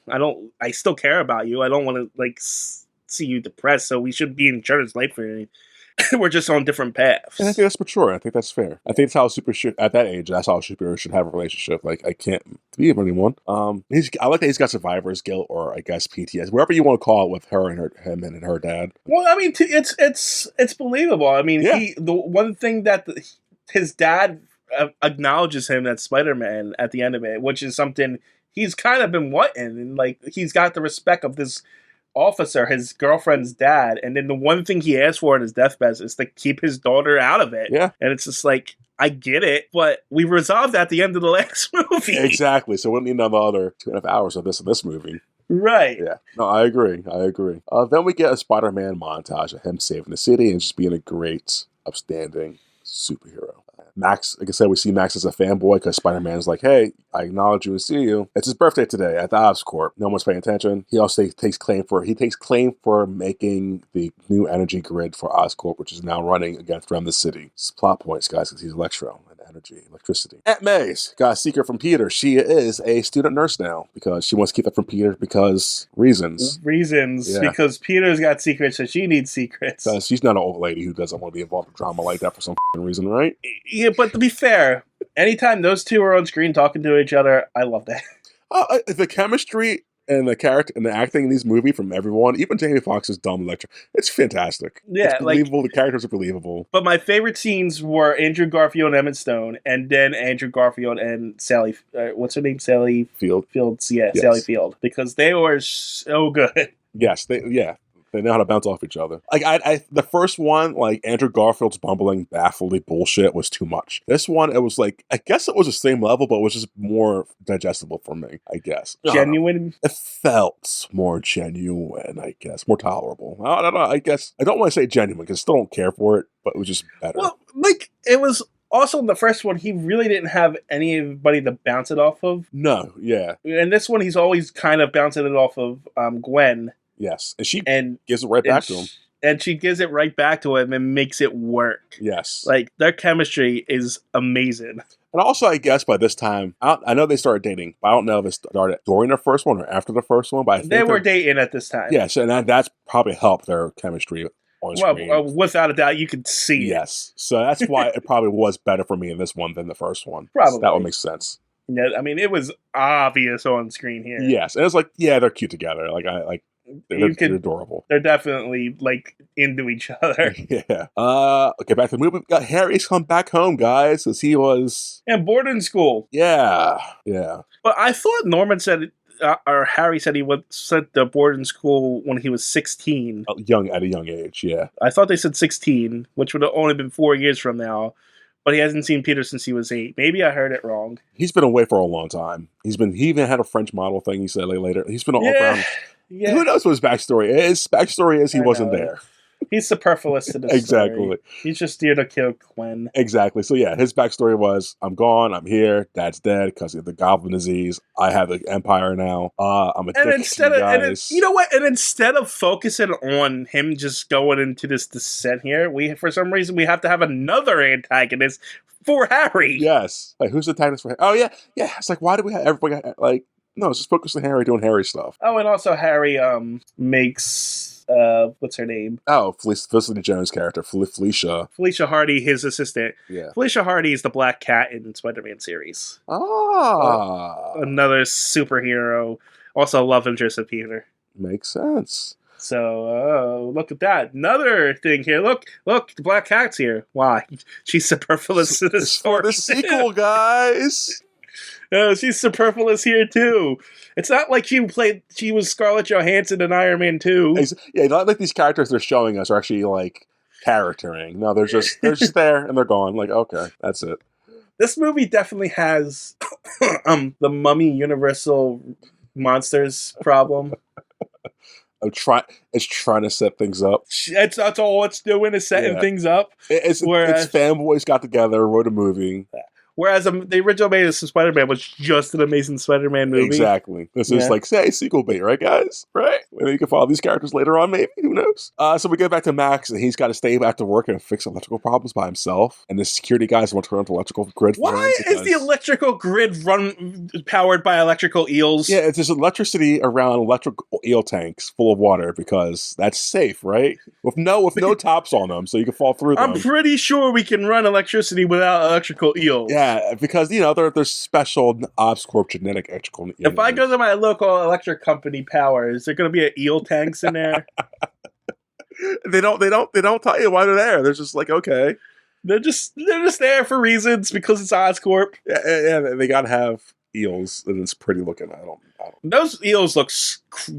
I still care about you. I don't want to like see you depressed. So we should be in each other's life for you. We're just on different paths. And I think that's mature. I think that's fair. I think that's how a superhero should, at that age, that's how a superhero should have a relationship. Like, I can't be with anyone. I like that he's got survivor's guilt, or I guess PTSD, whatever you want to call it, with her and him and her dad. Well, I mean, it's believable. I mean, the one thing that his dad acknowledges him as Spider-Man at the end of it, which is something he's kind of been wanting, and like he's got the respect of this officer, his girlfriend's dad, and then the one thing he asked for in his deathbed is to keep his daughter out of it. Yeah. And it's just like, I get it, but we resolved at the end of the last movie. Exactly. So we don't need another 2.5 hours of this movie. Right. Yeah. No, I agree. Then we get a Spider-Man montage of him saving the city and just being a great, upstanding superhero. Max, like I said, we see Max as a fanboy because Spider-Man's like, hey, I acknowledge you and see you. It's his birthday today at the Oscorp. No one's paying attention. He also takes claim for making the new energy grid for Oscorp, which is now running against around the city. It's plot points, guys, because he's Electro and energy, electricity. Aunt May's got a secret from Peter. She is a student nurse now because she wants to keep that from Peter because reasons. Yeah. Because Peter's got secrets and she needs secrets. Because she's not an old lady who doesn't want to be involved in drama like that for some reason, right? Yeah, but to be fair, anytime those two are on screen talking to each other, I love that. The chemistry and the character and the acting in these movies from everyone, even Jamie Foxx's dumb Electro, it's fantastic. Yeah, it's believable. The characters are believable. But my favorite scenes were Andrew Garfield and Emma Stone, and then Andrew Garfield and Sally. What's her name? Sally Fields. Yeah, yes. Sally Field, because they were so good. Yes, they know how to bounce off each other. Like I the first one, like Andrew Garfield's bumbling, baffling bullshit was too much. This one, it was like, I guess it was the same level, but it was just more digestible for me, I guess. Genuine? It felt more genuine, I guess. More tolerable. I don't know, I guess. I don't want to say genuine, because I still don't care for it, but it was just better. Well, like, it was also in the first one, he really didn't have anybody to bounce it off of. No, yeah. And this one, he's always kind of bouncing it off of Gwen. Yes, and she gives it right back to him. And she gives it right back to him and makes it work. Yes. Like, their chemistry is amazing. And also, I guess by this time, I know they started dating, but I don't know if it started during the first one or after the first one, but I think they were dating at this time. Yes, and that's probably helped their chemistry on screen. Without a doubt, you could see it. Yes, so that's why it probably was better for me in this one than the first one. Probably. So that would make sense. Yeah, I mean, it was obvious on screen here. Yes, and it's like, yeah, they're cute together. They're adorable. They're definitely like into each other. Yeah. Okay, back to the movie. We got Harry's come back home, guys, because he was in boarding school. Yeah. But I thought Norman said, or Harry said, he was sent to boarding school when he was 16. At a young age. Yeah. I thought they said 16, which would have only been 4 years from now. But he hasn't seen Peter since he was 8. Maybe I heard it wrong. He's been away for a long time. He even had a French model thing. He said later. He's been all around. Yeah. Who knows what his backstory is? His backstory is he wasn't there. He's superfluous to this Exactly. story. He's just here to kill Gwen. Exactly. So yeah, his backstory was, I'm gone, I'm here, Dad's dead because of the goblin disease. I have the empire now. I'm a dick to you guys. You know what? And instead of focusing on him just going into this descent here, for some reason we have to have another antagonist for Harry. Yes. Like, who's the antagonist for Harry? Oh yeah. Yeah. It's like, why do we have everybody no, it's just focus on Harry doing Harry stuff. Oh, and also Harry makes what's her name? Oh, Felicity Jones' character, Felicia. Felicia Hardy, his assistant. Yeah. Felicia Hardy is the Black Cat in Spider-Man series. Another superhero. Also love interest of Peter. Makes sense. So, look at that. Another thing here. Look, the Black Cat's here. Why? She's superfluous to the story. For the sequel, guys. She's superfluous here too. It's not like she was Scarlett Johansson in Iron Man 2. Yeah, not like these characters they're showing us are actually like charactering. No, they're just there and they're gone. Like, okay, that's it. This movie definitely has the Mummy Universal Monsters problem. It's trying to set things up. That's all it's doing is setting things up. It's fanboys got together, wrote a movie. Whereas the original Amazing Spider-Man was just an Amazing Spider-Man movie. Exactly. This is like, say, sequel bait, right, guys? Right? Maybe you can follow these characters later on, maybe. Who knows? So we go back to Max, and he's got to stay back to work and fix electrical problems by himself. And the security guys want to run the electrical grid for him. Why is the electrical grid powered by electrical eels? Yeah, it's just electricity around electrical eel tanks full of water because that's safe, right? With no tops on them, so you can fall through them. I'm pretty sure we can run electricity without electrical eels. Yeah, because, they're special Oscorp genetic electrical eels. If I go to my local electric company Power, is there going to be eel tanks in there? They don't tell you why they're there. They're just like, okay. They're just there for reasons because it's Oscorp. Yeah, they gotta have eels, and it's pretty looking. I don't. Those eels look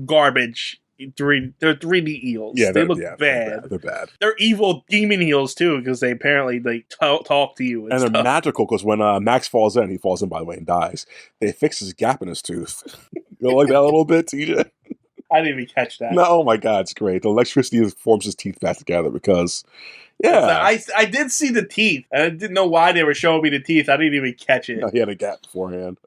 garbage. They're 3D eels. Yeah, they look They're bad. bad. They're evil demon eels too, because they apparently talk to you And stuff. they're magical because when Max falls in, he falls in by the way and dies. They fix his gap in his tooth. You know, like that a little bit, TJ. I didn't even catch that. No, oh my god, it's great. The electricity forms his teeth back together because, yeah, I did see the teeth, and I didn't know why they were showing me the teeth. I didn't even catch it. no, he had a gap beforehand.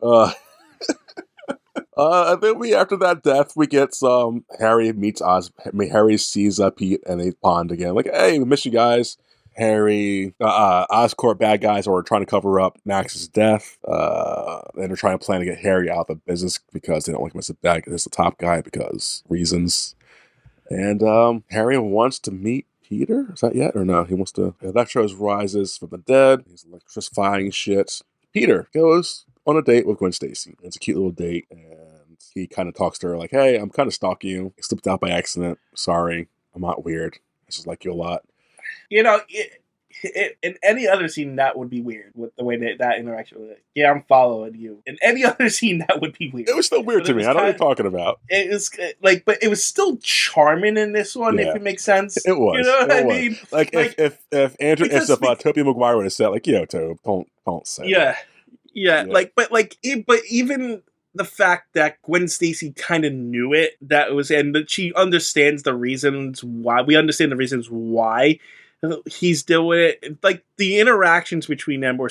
And then after that death, we get some Harry meets Oz. Harry sees Pete, and they bond again. Like, hey, we miss you guys. Harry, Oscorp bad guys are trying to cover up Max's death. And they're trying to plan to get Harry out of the business because they don't like him as the top guy because reasons. And Harry wants to meet Peter. Is that yet or no? He wants to. Electro rises from the dead. He's electrifying shit. Peter goes on a date with Gwen Stacy. It's a cute little date, and he kind of talks to her like, "Hey, I'm kind of stalking you. I slipped out by accident. Sorry, I'm not weird. I just like you a lot." You know, in any other scene, that would be weird with the way that interaction was. Like, yeah, I'm following you. In any other scene, that would be weird. It was still weird to me. I know what you're talking about. It was like, but it was still charming in this one, if it makes sense. It was. You know what I mean? Like if Tobey Maguire would have said like, "Yo, Tobe, don't say." Yeah. But even the fact that Gwen Stacy kind of knew it, and that she understands the reasons why. We understand the reasons why he's doing it. Like, the interactions between them were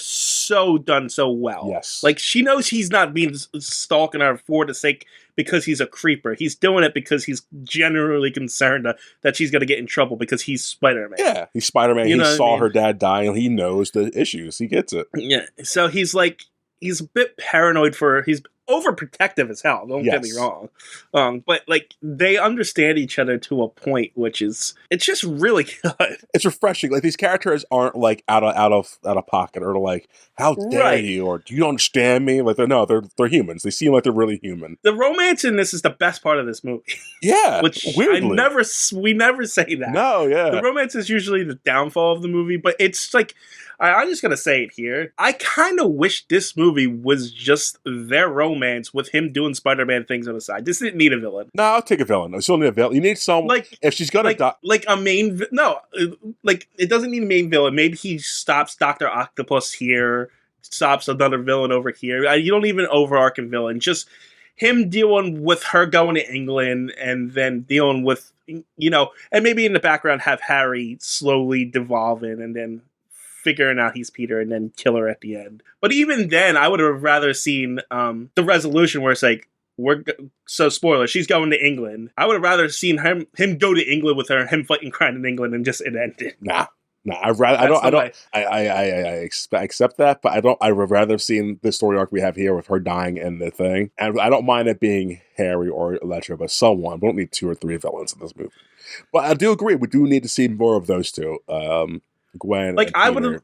done so well. Yes. Like, she knows he's not being stalking her for the sake because he's a creeper. He's doing it because he's genuinely concerned that she's going to get in trouble because he's Spider-Man. Yeah, he's Spider-Man. He saw her dad die and he knows the issues. He gets it. Yeah. So he's a bit paranoid he's overprotective as hell. Don't get me wrong. But like, they understand each other to a point, it's just really good. It's refreshing. Like, these characters aren't like out of pocket or like, how dare you, or do you understand me? Like, they're humans. They seem like they're really human. The romance in this is the best part of this movie. Yeah, which weirdly. we never say that. No, yeah. The romance is usually the downfall of the movie, but it's like, I'm just gonna say it here. I kind of wish this movie was just their romance with him doing Spider-Man things on the side. This didn't need a villain. No, I'll take a villain. You still need a villain. You need someone. If she's gonna die, like a main. No, like, it doesn't need a main villain. Maybe he stops Dr. Octopus here, stops another villain over here. You don't even overarching villain. Just him dealing with her going to England and then dealing with, and maybe in the background have Harry slowly devolving and then figuring out he's Peter and then kill her at the end. But even then, I would have rather seen the resolution where it's like, so spoiler, she's going to England. I would have rather seen him go to England with her, him fighting crime in England, and just it ended. Nah. I accept that, but I would rather have seen the story arc we have here with her dying and the thing. And I don't mind it being Harry or Electro, but someone. We don't need 2 or 3 villains in this movie. But I do agree, we do need to see more of those two. Gwen. Like, I would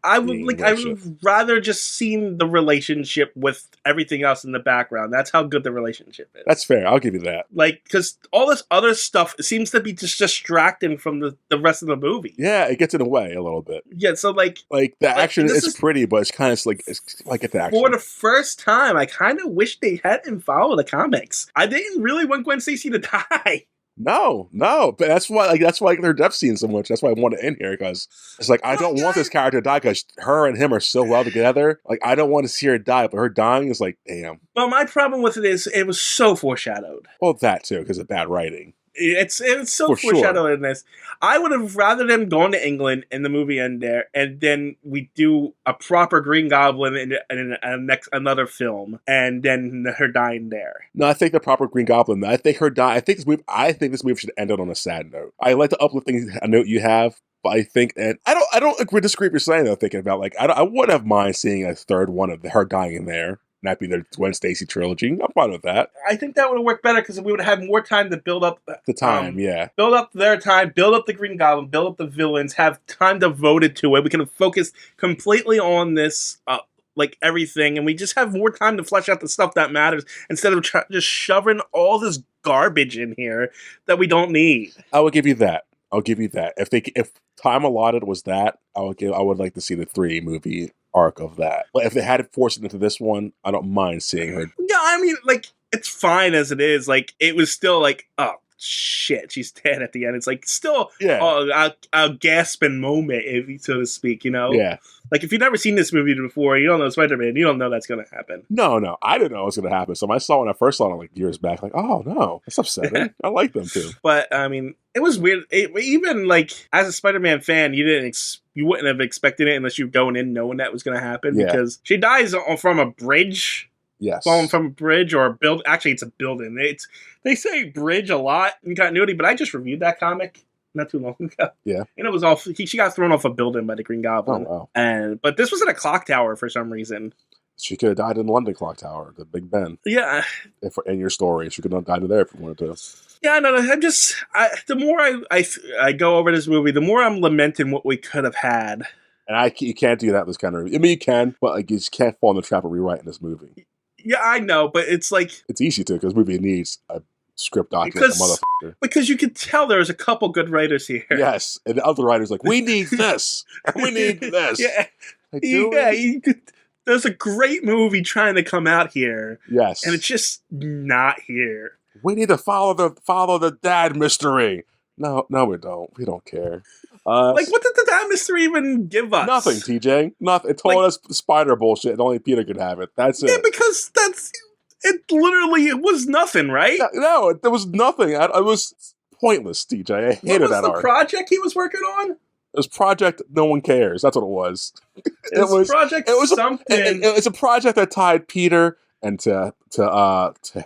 rather just seen the relationship with everything else in the background. That's how good the relationship is. That's fair. I'll give you that. Like, because all this other stuff seems to be just distracting from the rest of the movie. Yeah, it gets in the way a little bit. Yeah, so like the action is pretty, but it's kind of like it's the action. For the first time, I kind of wish they hadn't followed the comics. I didn't really want Gwen Stacy to die. No, but that's why their death scene so much. That's why I want it in here, because it's like, I don't want this character to die because her and him are so well together. Like, I don't want to see her die, but her dying is like, damn. But my problem with it is it was so foreshadowed. Well, that too, because of bad writing. It's so foreshadowed in this. I would have rather them gone to England and the movie end there, and then we do a proper Green Goblin in another film, and then her dying there. No, I think the proper Green Goblin. I think her die. I think this movie should end on a sad note. I like the uplifting note you have. But I think, and I don't agree with what you're saying though. Thinking about, like, I wouldn't have mind seeing a third one of her dying in there. That be the Gwen Stacy trilogy. I'm fine with that. I think that would have worked better because we would have had more time to build up the time. Build up their time, build up the Green Goblin, build up the villains, have time devoted to it. We can focus completely on this, like, everything, and we just have more time to flesh out the stuff that matters instead of just shoving all this garbage in here that we don't need. I will give you that. If time allotted was that, I would like to see the 3 movie arc of that. But if they had to force it into this one, I don't mind seeing her. Yeah, I mean, like, it's fine as it is. Like, it was still like, oh, shit, she's dead at the end. It's like still a gasping moment, so to speak, you know? Yeah. Like, if you've never seen this movie before, you don't know Spider-Man, you don't know that's going to happen. No, I didn't know it was going to happen. So when I first saw it like years back, like, oh no, that's upsetting. I like them too. But, I mean, it was weird. Even, like, as a Spider-Man fan, you wouldn't have expected it unless you were going in knowing that was going to happen, because she dies from a bridge. Yes. Falling from a bridge or a build. Actually, it's a building. They say bridge a lot in continuity, but I just reviewed that comic not too long ago. Yeah. And it was all she got thrown off a building by the Green Goblin. Oh, wow. But this was in a clock tower for some reason. She could have died in the London Clock Tower, the Big Ben. Yeah. In your story, she could have died there if you wanted to. Yeah, no. The more I go over this movie, the more I'm lamenting what we could have had. And you can't do that in this kind of movie. I mean, you can, but like you just can't fall in the trap of rewriting this movie. Yeah, I know, but it's like... It's easy to, because this movie needs a script document, a motherfucker. Because you could tell there's a couple good writers here. Yes, and the other writers like, we need this, and we need this. Yeah, like, there's a great movie trying to come out here. Yes. And it's just not here. We need to follow the dad mystery. No, we don't. We don't care. Like, what did the dad mystery even give us? Nothing, TJ. Nothing. It told us spider bullshit, and only Peter could have it. That's it. Yeah, because it was nothing, right? No, there was nothing. It was pointless, TJ. I hated that arc. What was the project he was working on? It was Project No One Cares. That's what it was. It was Project something. It was a project that tied Peter and to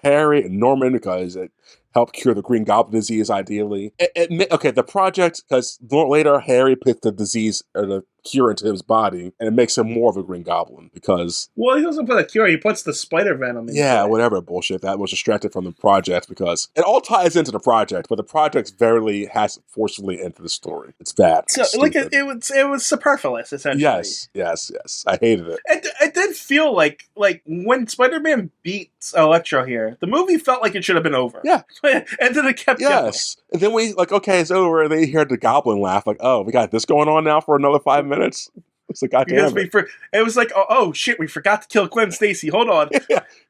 Harry and Norman, because it help cure the Green Goblin disease, ideally. The project, because later Harry puts the disease or the cure into his body, and it makes him more of a Green Goblin, because... Well, he doesn't put a cure, he puts the spider venom in. Yeah, whatever bullshit. That was distracted from the project, because it all ties into the project, but the project verily has forcefully into the story. It's bad. So, like, it was superfluous, essentially. Yes. I hated it. It did feel like when Spider-Man beats Electro here, the movie felt like it should have been over. Yeah. And then it kept going. And then we, okay, it's over, and then you hear the Goblin laugh, like, oh, we got this going on now for another 5 minutes? It's like, goddamn it. It was like, oh shit, we forgot to kill Gwen Stacy. Hold on.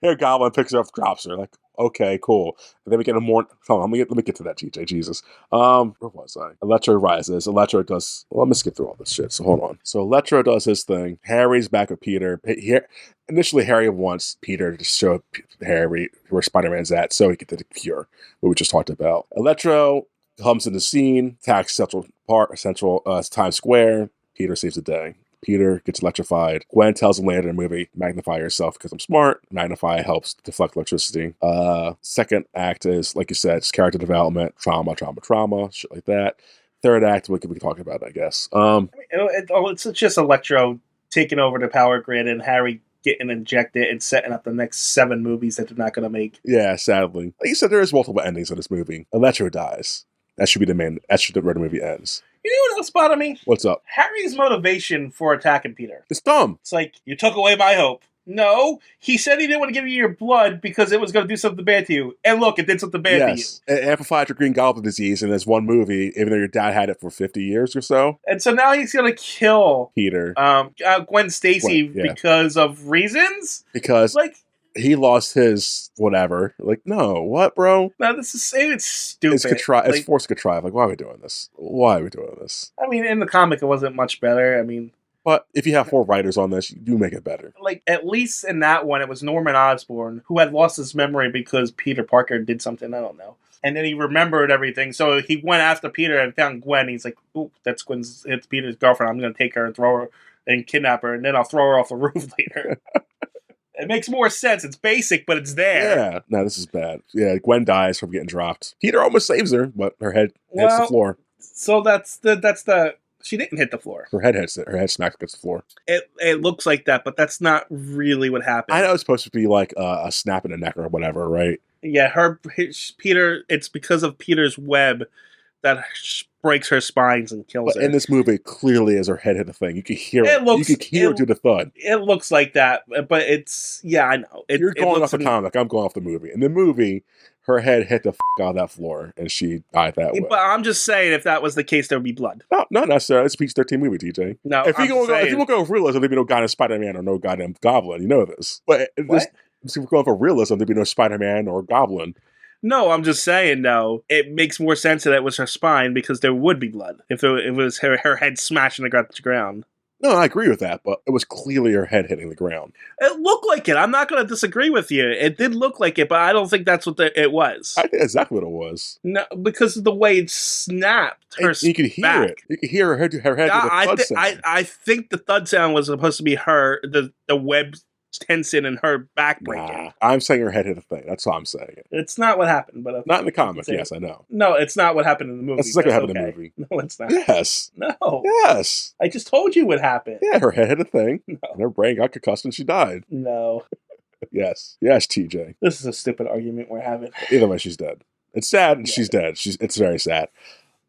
Here, Goblin picks her up, drops her. Like, okay, cool. And then we get a more... Hold on, let me get to that, TJ. Jesus. Where was I? Electro rises. Electro does... Well, let me skip through all this shit, so hold on. So Electro does his thing. Harry's back with Peter. Initially, Harry wants Peter to show Harry where Spider-Man's at so he can get the cure, what we just talked about. Electro comes in the scene, attacks Central Times Square. Peter saves the day. Peter gets electrified. Gwen tells him later in the movie, magnify yourself because I'm smart. Magnify helps deflect electricity. Second act is, like you said, it's character development, trauma, shit like that. Third act, we can talk about it, I guess. It's just Electro taking over the power grid and Harry getting injected and setting up the next 7 movies that they're not going to make. Yeah, sadly. Like you said, there is multiple endings in this movie. Electro dies. That should be where the movie ends. You know what else bothered me? What's up? Harry's motivation for attacking Peter. It's dumb. It's like, you took away my hope. No, he said he didn't want to give you your blood because it was going to do something bad to you. And look, it did something bad to you. It amplified your Green Goblin disease in this one movie, even though your dad had it for 50 years or so. And so now he's going to kill Peter. Gwen Stacy because of reasons? Because he lost his whatever. Like, no, what, bro? No, it's stupid. It's forced contrived. Like, why are we doing this? I mean, in the comic, it wasn't much better. I mean... But if you have 4 writers on this, you do make it better. Like, at least in that one, it was Norman Osborn who had lost his memory because Peter Parker did something, I don't know. And then he remembered everything. So he went after Peter and found Gwen. He's like, "Ooh, it's Peter's girlfriend. I'm going to take her and throw her and kidnap her. And then I'll throw her off the roof later." It makes more sense. It's basic, but it's there. Yeah. No, this is bad. Yeah, Gwen dies from getting dropped. Peter almost saves her, but her head hits the floor. So that's the... She didn't hit the floor. Her head hits it. Her head smacks against the floor. It looks like that, but that's not really what happened. I know it's supposed to be like a snap in the neck or whatever, right? Yeah, Peter. It's because of Peter's web that breaks her spines and kills her. In this movie, clearly as her head hit the thing, you could hear it. You could hear it do the thud. It looks like that, but it's I know. You're going off the comic. I'm going off the movie. In the movie, her head hit the out of that floor, and she died that way. But I'm just saying, if that was the case, there would be blood. No, not necessarily. It's a PG-13 movie, TJ. No, if you won't go with realism, there'd be no goddamn Spider-Man or no goddamn Goblin. You know this. But if we're going for realism, there'd be no Spider-Man or Goblin. No, I'm just saying, though, it makes more sense that it was her spine because there would be blood if it was her head smashing the ground. No, I agree with that, but it was clearly her head hitting the ground. It looked like it. I'm not going to disagree with you. It did look like it, but I don't think that's what it was. I think exactly what it was. No, because of the way it snapped. You could hear it. You could hear her head do the thud sound. I think the thud sound was supposed to be her, the web tensing and her back breaking. Nah, I'm saying her head hit a thing. That's all I'm saying. It's not what happened, but not in the comics. Yes, I know. No, it's not what happened in the movie. That's exactly what happened in the movie. No, it's not. Yes. No. Yes. I just told you what happened. Yeah, her head hit a thing, no. and her brain got concussed, and she died. No. Yes, TJ. This is a stupid argument we're having. Either way, she's dead. It's sad. Yeah. She's dead. It's very sad.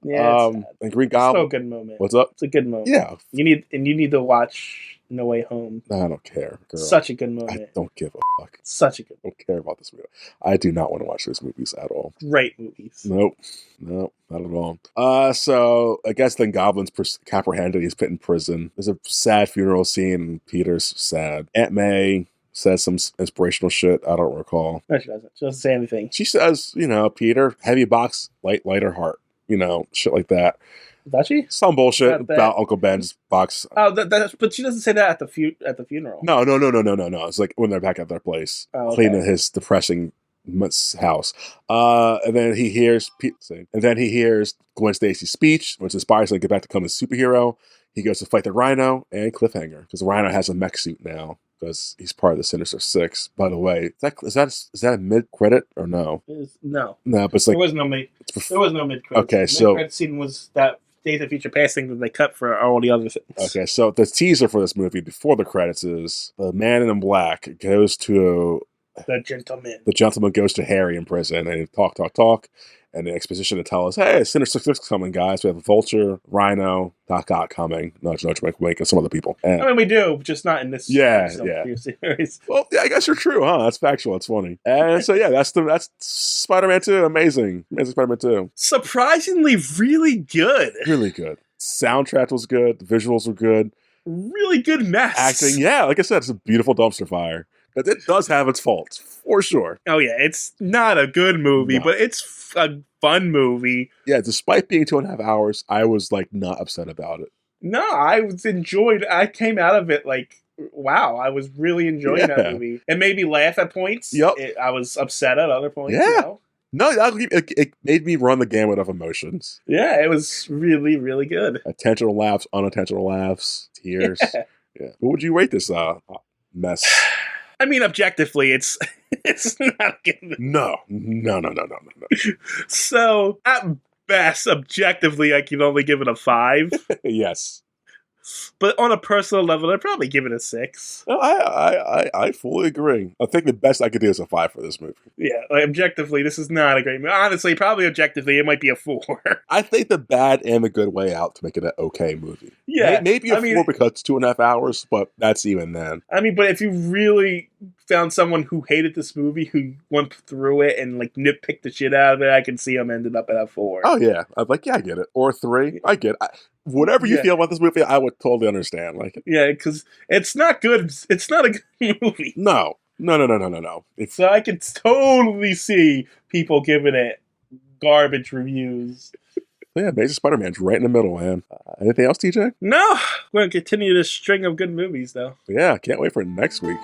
Yeah. It's sad. And Green Goblin. It's still a good moment. What's up? It's a good moment. Yeah. You need to watch No Way Home. I don't care, girl. Such a good moment. I don't give a fuck. Such a good. I don't care about this movie. I do not want to watch those movies at all. Great movies. Nope, not at all. So I guess then Goblin's apprehended. He's put in prison. There's a sad funeral scene. Peter's sad. Aunt May says some inspirational shit. I don't recall. No, she doesn't. She doesn't say anything. She says, Peter, heavy box, lighter heart. Shit like that. Does she? Some bullshit about Uncle Ben's box. Oh, but she doesn't say that at the funeral. No. It's like when they're back at their place, cleaning his depressing house. And then he hears Gwen Stacy's speech, which inspires him to get back to become a superhero. He goes to fight the Rhino and cliffhanger because the Rhino has a mech suit now because he's part of the Sinister Six. By the way, is that a mid credit or no? No, but it's like there was no mid credit. Okay, so mid credit scene was that Days of Future Past thing that they cut for all the other things. Okay, so the teaser for this movie before the credits is the man in black goes to the gentleman. The gentleman goes to Harry in prison and they talk. And the exposition to tell us, hey, Sinister Six coming, guys. We have Vulture, Rhino, Doc Ock coming, nudge, wink, and some other people. And, we do, just not in this series. Well, yeah, I guess you're true, huh? That's factual. It's funny. And so, yeah, that's Spider-Man 2. Amazing Spider-Man 2. Surprisingly really good. Really good. Soundtrack was good. The visuals were good. Really good mess. Acting, yeah, like I said, it's a beautiful dumpster fire. But it does have its faults, for sure. Oh, yeah, it's not a good movie, but it's a fun movie. Yeah, despite being 2.5 hours, I was, not upset about it. No, I enjoyed. I came out of it wow, I was really enjoying that movie. It made me laugh at points. Yep. I was upset at other points. Yeah. No, it made me run the gamut of emotions. Yeah, it was really, really good. Intentional laughs, unintentional laughs, tears. Yeah. What would you rate this mess? I mean, objectively, it's not good. No. So, at best, objectively, I can only give it a 5. Yes. But on a personal level, I'd probably give it a 6. I fully agree. I think the best I could do is a 5 for this movie. Yeah, objectively, this is not a great movie. Honestly, probably objectively, it might be a 4. I think the bad and the good way out to make it an okay movie. Yeah. Maybe a 4 because it's 2.5 hours, but that's even then. I mean, but if you really found someone who hated this movie, who went through it and nitpicked the shit out of it, I can see them ended up at a 4. Oh, yeah. I'm I get it. Or 3. I get it. Whatever you feel about this movie, I would totally understand. Yeah, because it's not good. It's not a good movie. No. So I can totally see people giving it garbage reviews. Yeah, Amazing Spider-Man's right in the middle, man. Anything else, TJ? No. We're going to continue this string of good movies, though. Yeah, can't wait for next week.